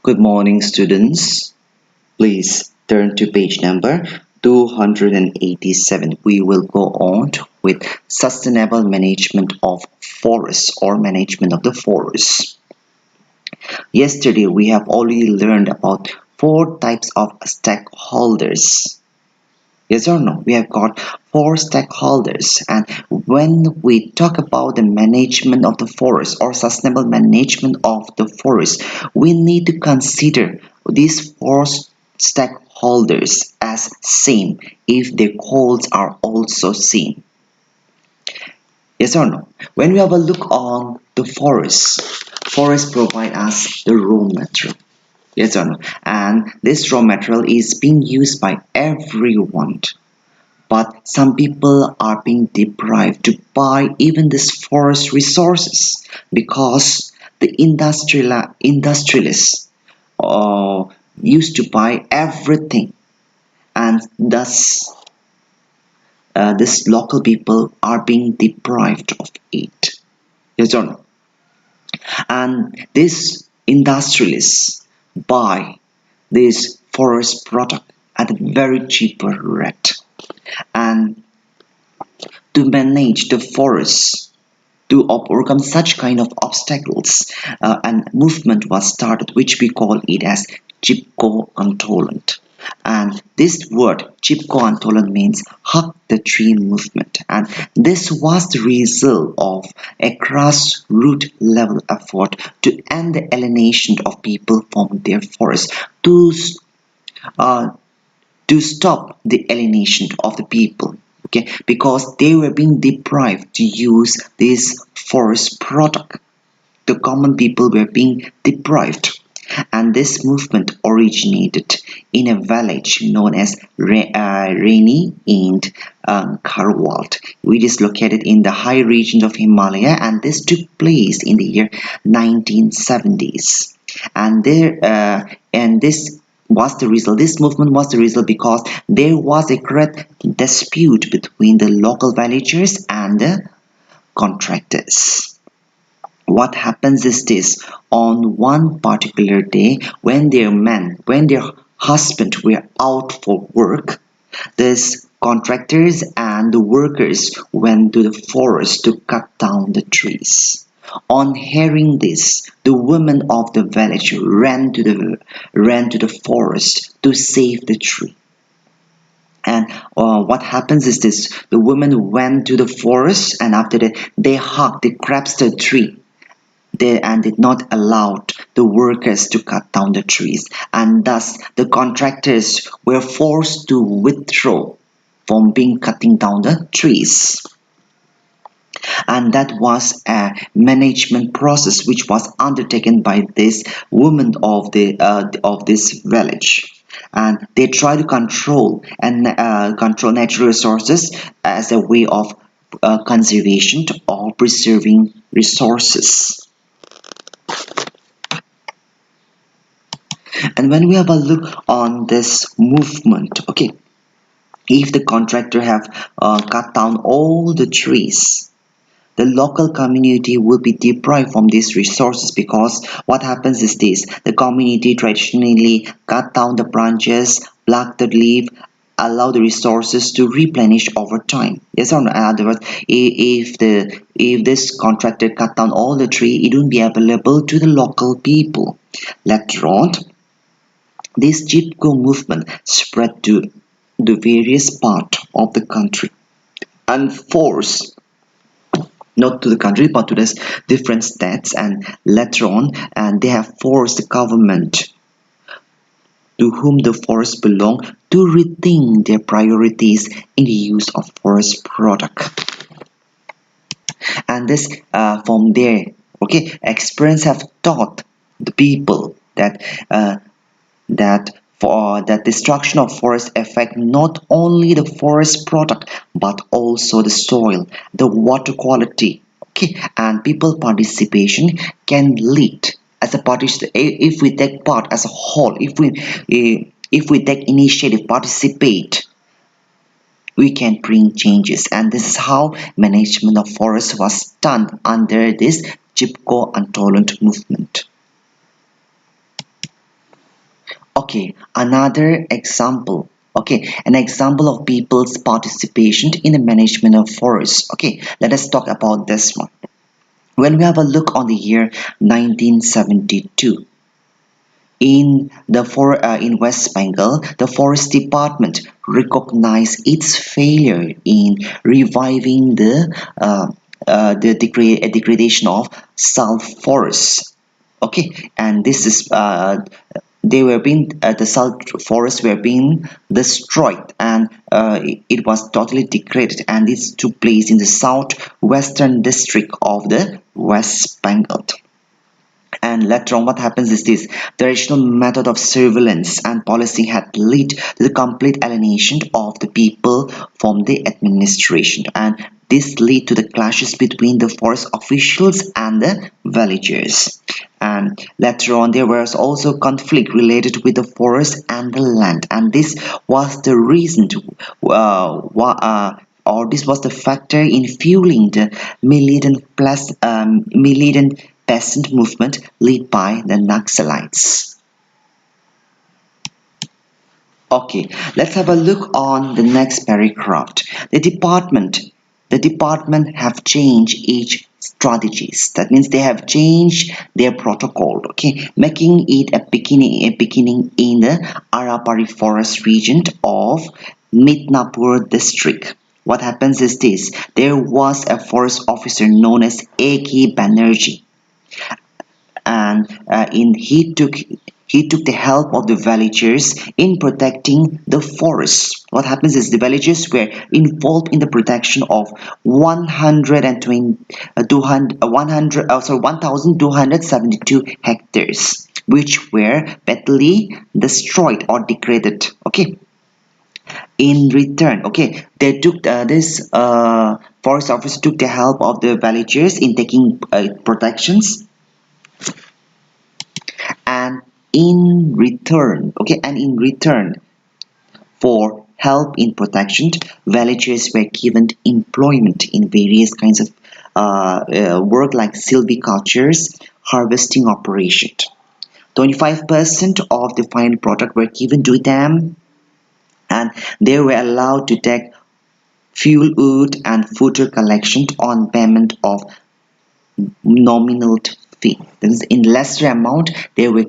Good morning, students. Please turn to page number 287. We will go on with sustainable management of forests or management of the forest. Yesterday, we have already learned about four types of stakeholders. Yes or no? We have got four stakeholders, and when we talk about the management of the forest or sustainable management of the forest, we need to consider these four stakeholders as same if their goals are also same. Yes or no? When we have a look on the forest provide us the raw material. Yes or no? And this raw material is being used by everyone, but some people are being deprived to buy even these forest resources because the industrialists uh, used to buy everything, and thus these local people are being deprived of it. Yes or no? And these industrialists buy this forest product at a very cheaper rate, and to manage the forests to overcome such kind of obstacles, and movement was started which we call it as chipko antolant. And this word chipko antolant means hug the tree movement, and this was the result of a grassroots level effort to end the alienation of people from their forests, uh, to stop the alienation of the people, okay, because they were being deprived to use this forest product. The common people were being deprived, and this movement originated in a village known as Reni and Karwalt, which is located in the high region of Himalaya, and this took place in the year 1970s. And this was the result. This movement was the result because there was a great dispute between the local villagers and the contractors. What happens is this: on one particular day, when their husband were out for work, these contractors and the workers went to the forest to cut down the trees. On hearing this, the women of the village ran to the forest to save the tree. And what happens is this: the women went to the forest, and after that, they grabbed the tree, and did not allow the workers to cut down the trees, and thus the contractors were forced to withdraw from being cutting down the trees. And that was a management process which was undertaken by this woman of this village, and they try to control natural resources as a way of conservation or preserving resources. And when we have a look on this movement, okay, if the contractor have cut down all the trees, the local community will be deprived from these resources, because what happens is this: the community traditionally cut down the branches, pluck the leaf, allow the resources to replenish over time. Yes or no? In other words, if this contractor cut down all the tree, it won't be available to the local people. Later on, this Jitgo movement spread to the various parts of the country and forced, not to the country but to the different states, and later on, and they have forced the government to whom the forests belong to rethink their priorities in the use of forest product. And this from there, okay, experience have taught the people that for that destruction of forest affect not only the forest product but also the soil, the water quality, okay, and people participation can lead as a if we take part as a whole, if we take initiative, participate, we can bring changes. And this is how management of forest was done under this Chipko and Tolerant movement. Okay, another example. Okay, an example of people's participation in the management of forests. Okay, let us talk about this one. When we have a look on the year 1972, in West Bengal, the Forest Department recognized its failure in reviving the degradation of salt forests. Okay, and this is they were being the salt forests were being destroyed, and it was totally degraded, and this took place in the southwestern district of the West Bengal. And later on, what happens is this: the traditional method of surveillance and policy had led to the complete alienation of the people from the administration, and this led to the clashes between the forest officials and the villagers. And later on, there was also conflict related with the forest and the land, and this was the reason to or this was the factor in fueling the militant peasant movement led by the Naxalites. Okay, let's have a look on the next paragraph. The department, the department have changed its strategies. That means they have changed their protocol. Okay, making it a beginning in the Arapari forest region of Midnapur district. What happens is this: there was a forest officer known as A.K. Banerjee, and he took the help of the villagers in protecting the forests. What happens is the villagers were involved in the protection of 120, 1,272 hectares, which were badly destroyed or degraded. Okay, in return, okay, they took this forest officer took the help of the villagers in taking protections, and in return for help in protection, villagers were given employment in various kinds of work like silvicultures, harvesting operations. 25% of the final product were given to them, and they were allowed to take fuel wood and fodder collection on payment of nominal fee. That is, in lesser amount, they were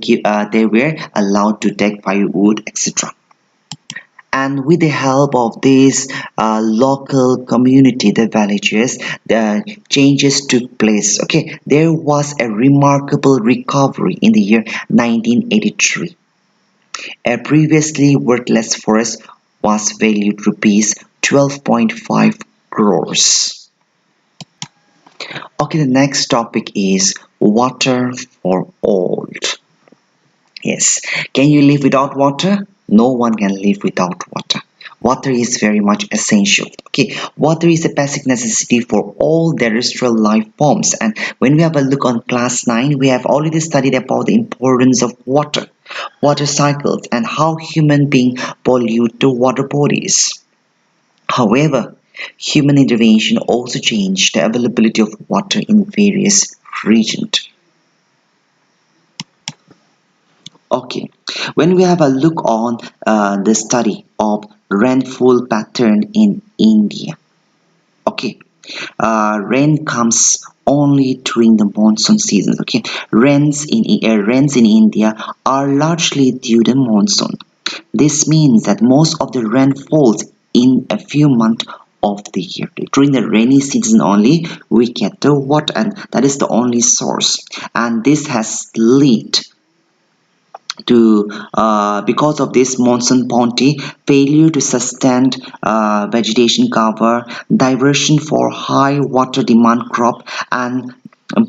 allowed to take firewood, etc. And with the help of this local community, the villagers, the changes took place. Okay, there was a remarkable recovery in the year 1983. A previously worthless forest was valued rupees 12.5 crores. Okay, the next topic is water for all. Yes, can you live without water? No one can live without water. Water is very much essential. Okay, water is a basic necessity for all terrestrial life forms. And when we have a look on class 9, we have already studied about the importance of water, water cycles, and how human beings pollute the water bodies. However, human intervention also changed the availability of water in various regions. Okay, when we have a look on the study of rainfall pattern in India. Okay, rain comes only during the monsoon season. Okay, rains in India are largely due to monsoon. This means that most of the rain falls in a few months of the year. During the rainy season only, we get the water, and that is the only source. And this has led to because of this monsoon bounty, failure to sustain vegetation cover, diversion for high water demand crop, and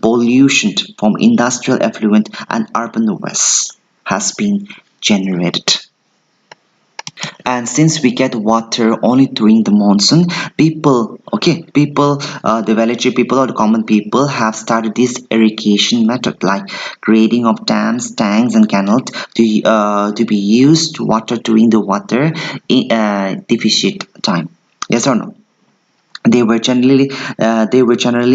pollution from industrial effluent and urban waste has been generated. And since we get water only during the monsoon, the village people or the common people have started this irrigation method, like creating of dams, tanks, and canals to be used to water during the water deficit time. Yes or no? They were generally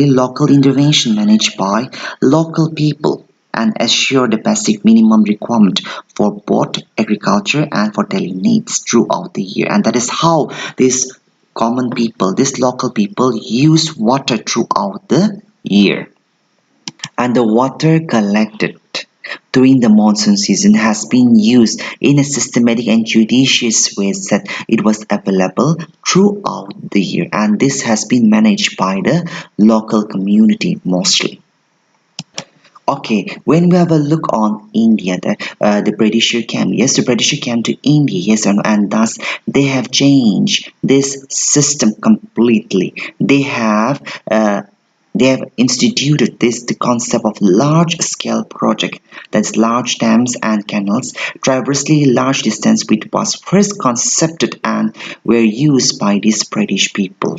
local intervention managed by local people. and assure the basic minimum requirement for both agriculture and for daily needs throughout the year. And that is how these common people, these local people use water throughout the year. And the water collected during the monsoon season has been used in a systematic and judicious way that it was available throughout the year, and this has been managed by the local community mostly. Okay, when we have a look on India, the British came. Yes, the British came to India. Yes, and thus they have changed this system completely. They have instituted this the concept of large scale project, that's large dams and canals traversely large distance, which was first conceived and were used by these British people,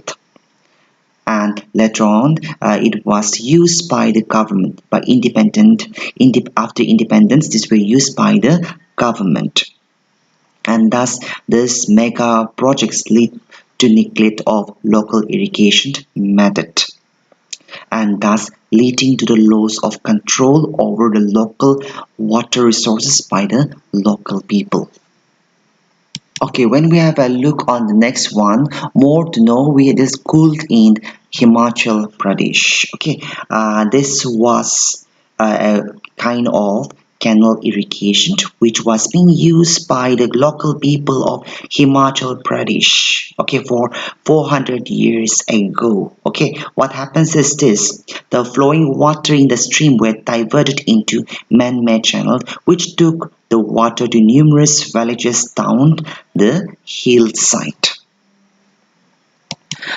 and later on it was used by the government by after independence. These were used by the government, and thus this mega projects lead to neglect of local irrigation method, and thus leading to the loss of control over the local water resources by the local people. Okay, when we have a look on the next one, more to know, we had this school in Himachal Pradesh. Okay, this was a kind of canal irrigation which was being used by the local people of Himachal Pradesh. Okay, for 400 years ago. Okay, what happens is this: the flowing water in the stream were diverted into man-made channels, which took the water to numerous villages down the hillside.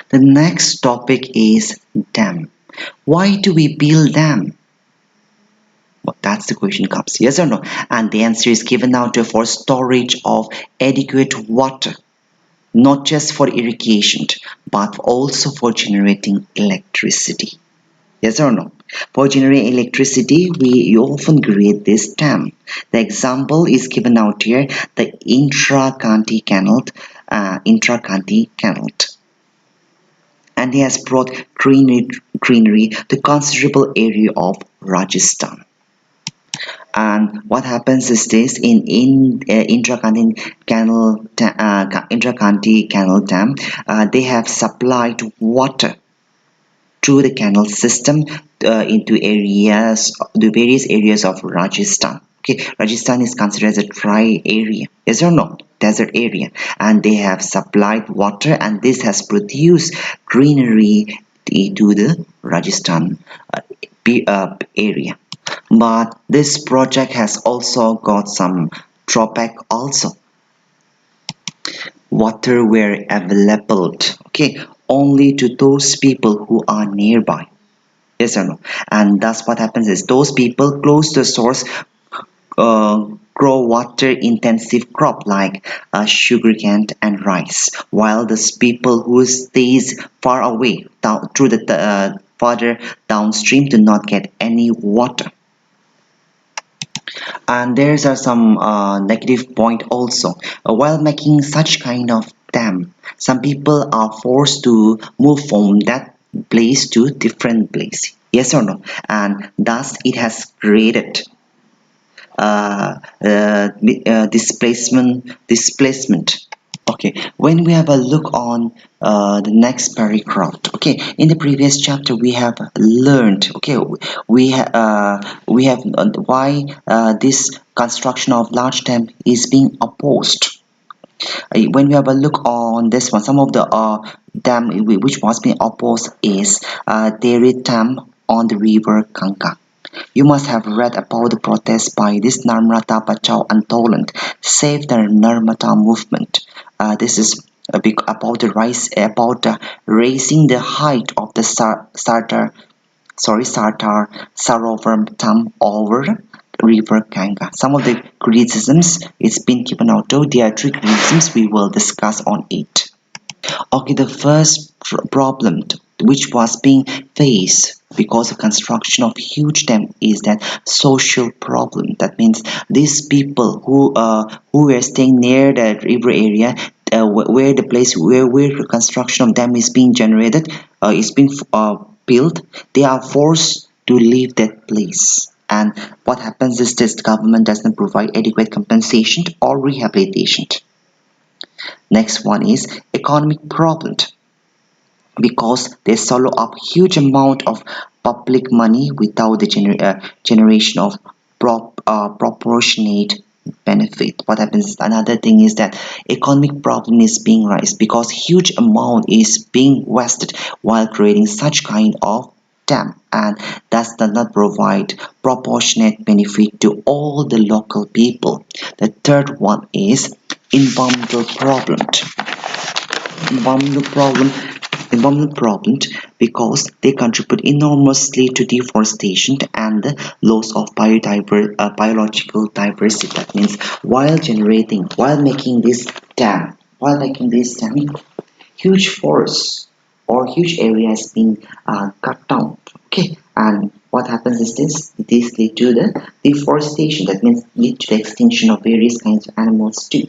The next topic is dam. Why do we build dam? Well, that's the question comes, yes or no? And the answer is given out for storage of adequate water, not just for irrigation, but also for generating electricity. Yes or no? For generating electricity, we often create this dam. The example is given out here: the Intra Canal, and it has brought greenery to considerable area of Rajasthan. And what happens is this: in Intrakanti Canal Dam, they have supplied water through the canal system into the various areas of Rajasthan. Okay, Rajasthan is considered as a dry area, yes or no? Desert area, and they have supplied water, and this has produced greenery to the Rajasthan area. But this project has also got some drawback also. Water were available, okay, only to those people who are nearby, yes or no? And thus what happens is those people close to the source grow water intensive crop like sugarcane and rice, while those people who stays far away down through the farther downstream do not get any water. And there's some negative point also. While making such kind of dam, some people are forced to move from that place to different place, yes or no? And thus it has created displacement. Okay, when we have a look on the next paragraph. Okay, in the previous chapter we have learned. Okay, we have why this construction of large dam is being opposed. When we have a look on this one, some of the dam which was being opposed is Dairy Dam on the river Ganga. You must have read about the protest by this Narmada Bachao Andolan, Save the Narmada movement. This is a big about the raising the height of the Sartar Sarovar Dam over river Ganga. Some of the criticisms it's been given out, though there are three criticisms we will discuss on it. Okay, the first problem which was being faced because of construction of huge dam is that social problem. That means these people who were staying near the river area, where the place where the construction of dam is being generated, is being built, they are forced to leave that place, And what happens is this: the government does not provide adequate compensation or rehabilitation. Next one is economic problem, because they swallow up huge amount of public money without the generation of proportionate benefit. What happens, another thing is that economic problem is being raised because huge amount is being wasted while creating such kind of dam, and thus does not provide proportionate benefit to all the local people. The third one is environmental problem. Environmental problem environmental problem because they contribute enormously to deforestation and the loss of biological diversity. That means while making this dam, huge forests or huge areas being cut down. Okay, and what happens is this lead to the deforestation. That means lead to the extinction of various kinds of animals too.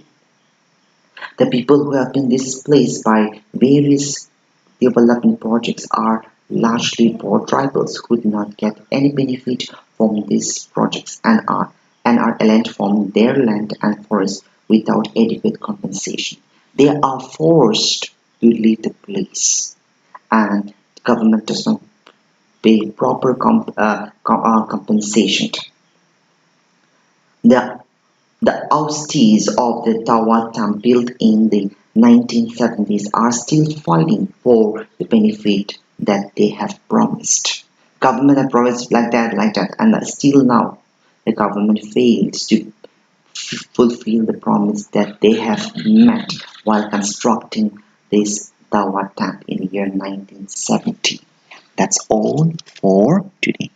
The people who have been displaced by various development projects are largely poor tribals who do not get any benefit from these projects and are aliened from their land and forest without adequate compensation. They are forced to leave the place, and the government does not pay proper compensation. The The ousties of the Tawatam built in the 1970s are still fighting for the benefit that they have promised. Government have promised like that, and still now the government fails to fulfill the promise that they have met while constructing this Tawatam in the year 1970. That's all for today.